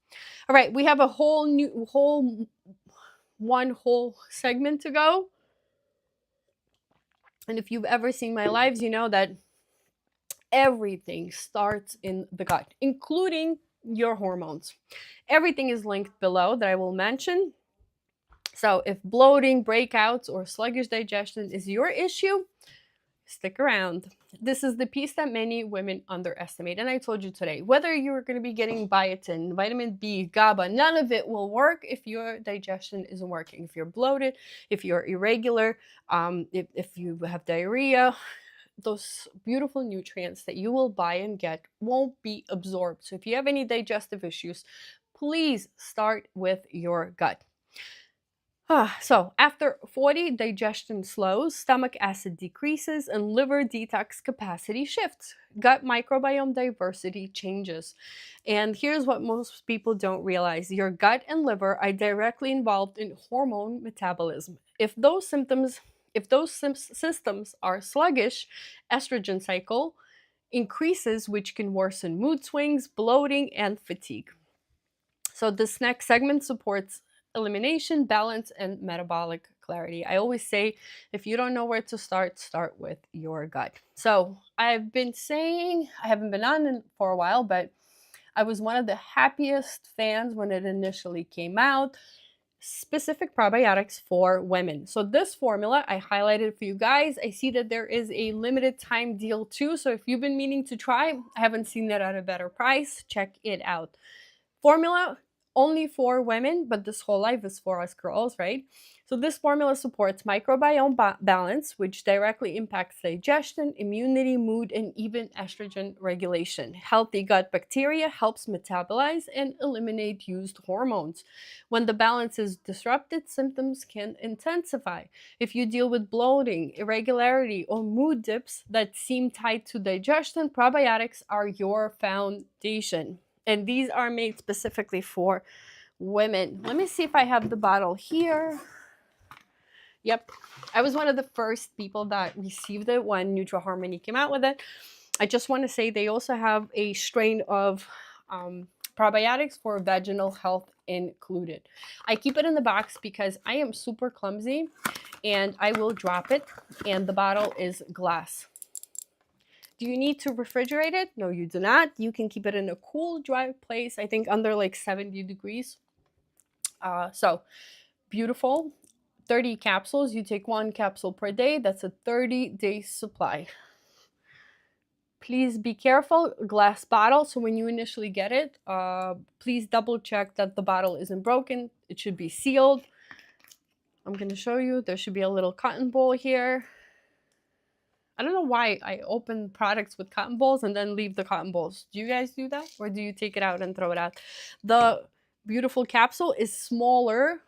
All right, we have a whole segment to go. And if you've ever seen my lives, you know that everything starts in the gut, including your hormones. Everything is linked below that I will mention. So if bloating, breakouts, or sluggish digestion is your issue, stick around. This is the piece that many women underestimate. And I told you today, whether you're going to be getting biotin, vitamin B, GABA, none of it will work if your digestion isn't working. If you're bloated, if you're irregular, if you have diarrhea, those beautiful nutrients that you will buy and get won't be absorbed. So if you have any digestive issues, please start with your gut. So after 40, digestion slows, stomach acid decreases, and liver detox capacity shifts. Gut microbiome diversity changes. And here's what most people don't realize. Your gut and liver are directly involved in hormone metabolism. If those systems are sluggish, estrogen cycle increases, which can worsen mood swings, bloating, and fatigue. So this next segment supports elimination, balance, and metabolic clarity. I always say, if you don't know where to start, start with your gut. So I've been saying, I haven't been on for a while, but I was one of the happiest fans when it initially came out. Specific probiotics for women. So this formula I highlighted for you guys. I see that there is a limited time deal too. So if you've been meaning to try, I haven't seen that at a better price, check it out. Formula only for women, but this whole life is for us girls, right? So this formula supports microbiome balance, which directly impacts digestion, immunity, mood, and even estrogen regulation. Healthy gut bacteria helps metabolize and eliminate used hormones. When the balance is disrupted, symptoms can intensify. If you deal with bloating, irregularity, or mood dips that seem tied to digestion, probiotics are your foundation. And these are made specifically for women. Let me see if I have the bottle here. Yep, I was one of the first people that received it when NutriHarmony came out with it. I just want to say they also have a strain of probiotics for vaginal health included. I keep it in the box because I am super clumsy and I will drop it, and the bottle is glass. Do you need to refrigerate it? No, you do not. You can keep it in a cool, dry place, I think under like 70 degrees. So beautiful. 30 capsules. You take 1 capsule per day. That's a 30-day supply. Please be careful. Glass bottle. So when you initially get it, please double check that the bottle isn't broken. It should be sealed. I'm going to show you. There should be a little cotton ball here. I don't know why I open products with cotton balls and then leave the cotton balls. Do you guys do that? Or do you take it out and throw it out? The beautiful capsule is smaller,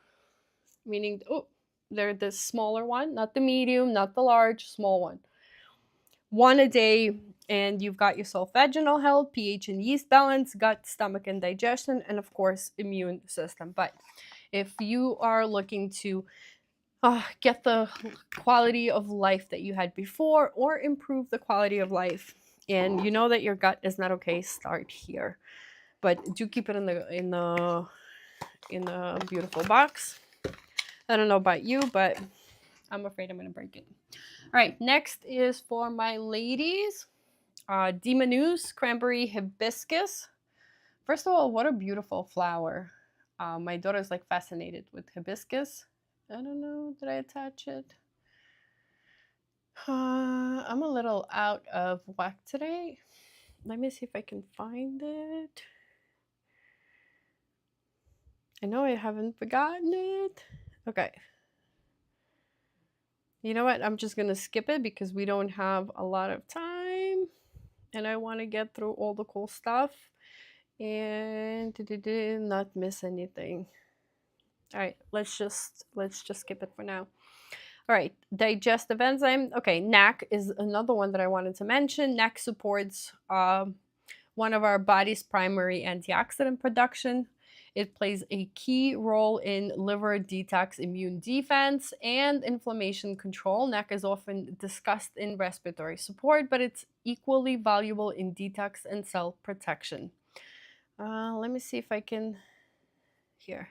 meaning, oh, they're the smaller one, not the medium, not the large, small one. 1 a day, and you've got yourself vaginal health, pH and yeast balance, gut, stomach, and digestion, and of course, immune system. But if you are looking to get the quality of life that you had before or improve the quality of life, and you know that your gut is not okay, start here. But do keep it in the beautiful box. I don't know about you, but I'm afraid I'm going to break it. All right, next is for my ladies. Demonuse Cranberry Hibiscus. First of all, what a beautiful flower. My daughter's like fascinated with hibiscus. I don't know, did I attach it? I'm a little out of whack today. Let me see if I can find it. I know I haven't forgotten it. Okay. You know what? I'm just going to skip it because we don't have a lot of time. And I want to get through all the cool stuff. And not miss anything. All right, let's just skip it for now. All right, digestive enzyme. Okay, NAC is another one that I wanted to mention. NAC supports one of our body's primary antioxidant production. It plays a key role in liver detox, immune defense, and inflammation control. NAC is often discussed in respiratory support, but it's equally valuable in detox and cell protection. Let me see if I can, here.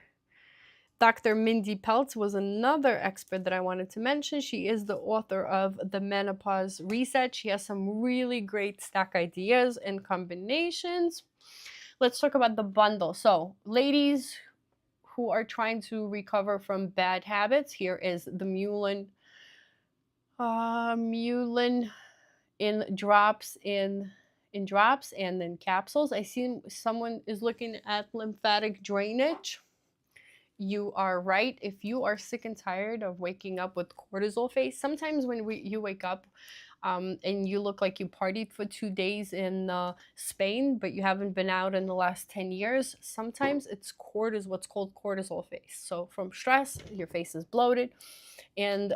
Dr. Mindy Peltz was another expert that I wanted to mention. She is the author of The Menopause Reset. She has some really great stack ideas and combinations. Let's talk about the bundle. So, ladies who are trying to recover from bad habits, here is the Mulin in drops and then capsules. I see someone is looking at lymphatic drainage. You are right. If you are sick and tired of waking up with cortisol face, sometimes when you wake up and you look like you partied for 2 days in Spain, but you haven't been out in the last 10 years, sometimes it's what's called cortisol face. So from stress, your face is bloated. And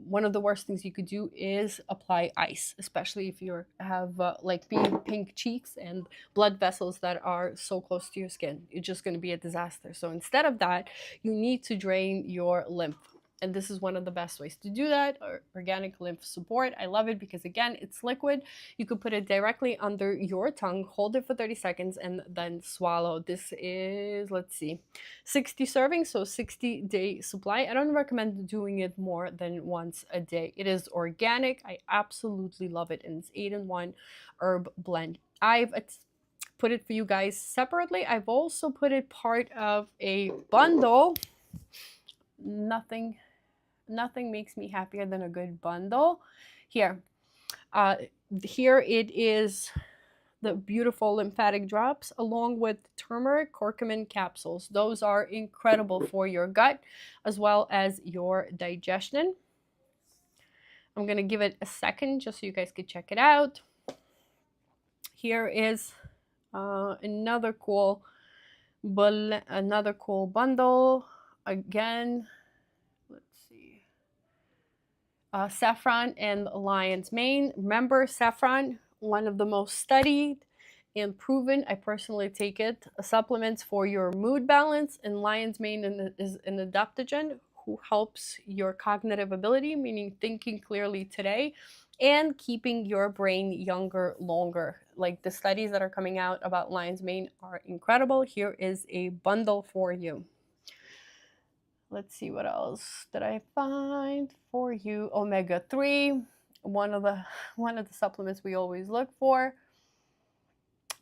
one of the worst things you could do is apply ice, especially if you have like pink cheeks and blood vessels that are so close to your skin. It's just going to be a disaster. So instead of that, you need to drain your lymph. And this is one of the best ways to do that, organic lymph support. I love it because, again, it's liquid. You could put it directly under your tongue, hold it for 30 seconds, and then swallow. This is, let's see, 60 servings, so 60-day supply. I don't recommend doing it more than once a day. It is organic. I absolutely love it, and it's 8-in-1 herb blend. I've put it for you guys separately. I've also put it part of a bundle. Nothing makes me happier than a good bundle. Here it is, the beautiful lymphatic drops along with turmeric curcumin capsules. Those are incredible for your gut as well as your digestion. I'm going to give it a second just so you guys could check it out. Here is another cool bundle. Again, saffron and lion's mane. Remember, saffron, one of the most studied and proven. I personally take it. Supplements for your mood balance, and lion's mane is an adaptogen who helps your cognitive ability, meaning thinking clearly today, and keeping your brain younger longer. Like the studies that are coming out about lion's mane are incredible. Here is a bundle for you. Let's see what else did I find for you. Omega-3. one of the supplements we always look for.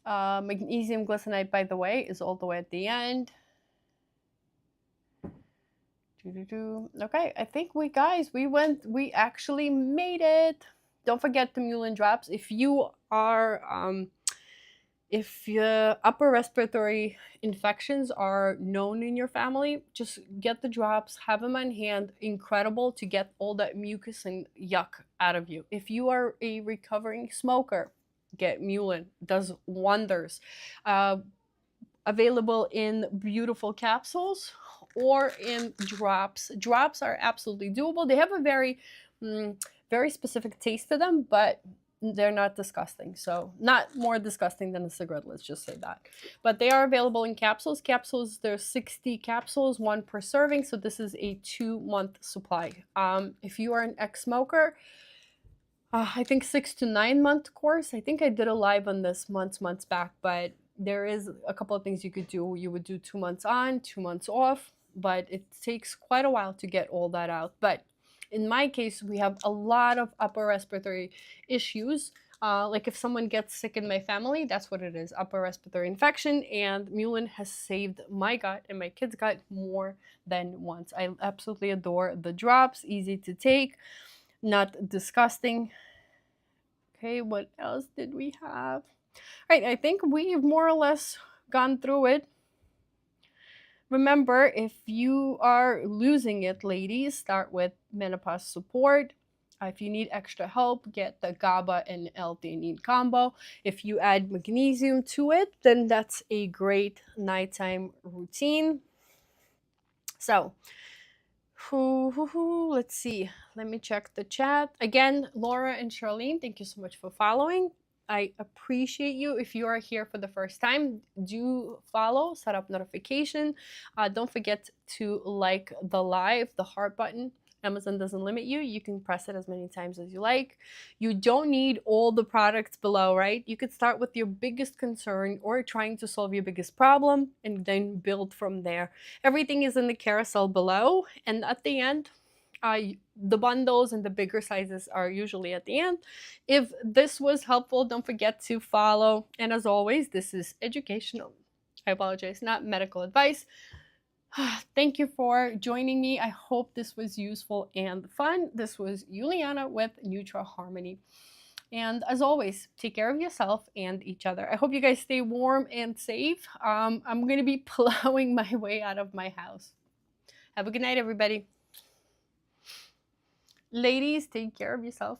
Magnesium glycinate, by the way, is all the way at the end. Okay, I think we actually made it. Don't forget the Mulin drops. If you are if your upper respiratory infections are known in your family, just get the drops, have them on hand. Incredible to get all that mucus and yuck out of you. If you are a recovering smoker, get Mulin. Does wonders. Available in beautiful capsules or in drops. Drops are absolutely doable. They have a very specific taste to them, but they're not disgusting. So not more disgusting than a cigarette, let's just say that. But they are available in capsules. There's 60 capsules, 1 per serving. So this is a 2-month supply. If you are an ex-smoker, I think 6 to 9 month course. I think I did a live on this months back, but there is a couple of things you could do. You would do 2 months on, 2 months off, but it takes quite a while to get all that out. But in my case, we have a lot of upper respiratory issues. Like if someone gets sick in my family, that's what it is, upper respiratory infection. And Mulin has saved my gut and my kids' gut more than once. I absolutely adore the drops, easy to take, not disgusting. Okay, what else did we have? Right, I think we've more or less gone through it. Remember, if you are losing it, ladies, start with menopause support. If you need extra help, get the GABA and L-theanine combo. If you add magnesium to it, then that's a great nighttime routine. So, let's see. Let me check the chat. Again, Laura and Charlene, thank you so much for following. I appreciate you. If you are here for the first time, do follow, set up notification. Don't forget to like the live, the heart button. Amazon doesn't limit you. You can press it as many times as you like. You don't need all the products below, right? You could start with your biggest concern or trying to solve your biggest problem and then build from there. Everything is in the carousel below. And at the end, the bundles and the bigger sizes are usually at the end. If this was helpful, don't forget to follow. And as always, this is educational. I apologize, not medical advice. Thank you for joining me. I hope this was useful and fun. This was Juliana with Nutra Harmony. And as always, take care of yourself and each other. I hope you guys stay warm and safe. I'm going to be plowing my way out of my house. Have a good night, everybody. Ladies, take care of yourself.